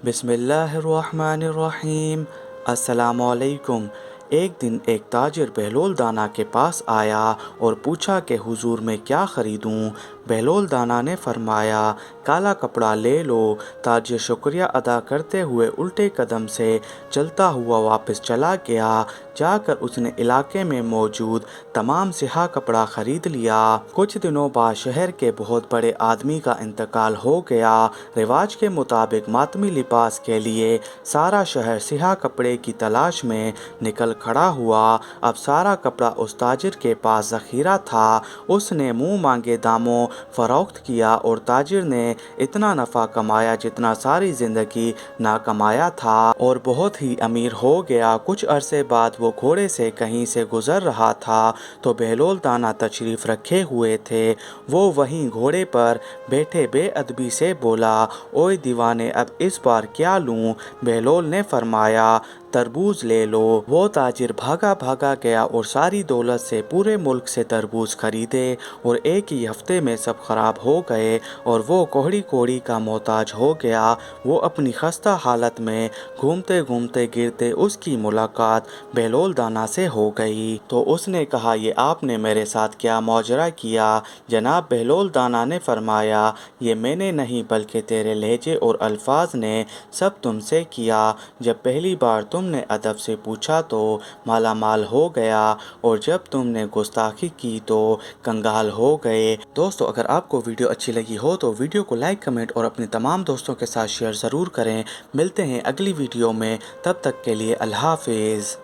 بسم اللہ الرحمن الرحیم۔ السلام علیکم۔ ایک دن ایک تاجر بہلول دانا کے پاس آیا اور پوچھا کہ حضور میں کیا خریدوں؟ بہلول دانا نے فرمایا کالا کپڑا لے لو۔ تاجر شکریہ ادا کرتے ہوئے الٹے قدم سے چلتا ہوا واپس چلا گیا۔ جا کر اس نے علاقے میں موجود تمام سیاہ کپڑا خرید لیا۔ کچھ دنوں بعد شہر کے بہت بڑے آدمی کا انتقال ہو گیا۔ رواج کے مطابق ماتمی لباس کے لیے سارا شہر سیاہ کپڑے کی تلاش میں نکل کھڑا ہوا۔ اب سارا کپڑا اس تاجر کے پاس ذخیرہ تھا۔ اس نے منہ مانگے داموں فروخت کیا اور تاجر نے اتنا نفع کمایا جتنا ساری زندگی نہ کمایا تھا، اور بہت ہی امیر ہو گیا۔ کچھ عرصے بعد وہ گھوڑے سے کہیں سے گزر رہا تھا تو بہلول دانا تشریف رکھے ہوئے تھے۔ وہ وہیں گھوڑے پر بیٹھے بے ادبی سے بولا، اوئے دیوانے، اب اس بار کیا لوں؟ بہلول نے فرمایا تربوز لے لو۔ وہ تاجر بھاگا بھاگا گیا اور ساری دولت سے پورے ملک سے تربوز خریدے، اور ایک ہی ہفتے میں سب خراب ہو گئے اور وہ کوڑی کوڑی کا محتاج ہو گیا۔ وہ اپنی خستہ حالت میں گھومتے گھومتے گرتے اس کی ملاقات بہلول دانا سے ہو گئی۔ تو اس نے کہا، یہ آپ نے میرے ساتھ کیا ماجرا کیا؟ جناب بہلول دانا نے فرمایا، یہ میں نے نہیں بلکہ تیرے لہجے اور الفاظ نے سب تم سے کیا۔ جب پہلی بار تم نے ادب سے پوچھا تو مالا مال ہو گیا، اور جب تم نے گستاخی کی تو کنگال ہو گئے۔ دوستو، اگر آپ کو ویڈیو اچھی لگی ہو تو ویڈیو کو لائک، کمنٹ اور اپنے تمام دوستوں کے ساتھ شیئر ضرور کریں۔ ملتے ہیں اگلی ویڈیو میں، تب تک کے لیے اللہ حافظ۔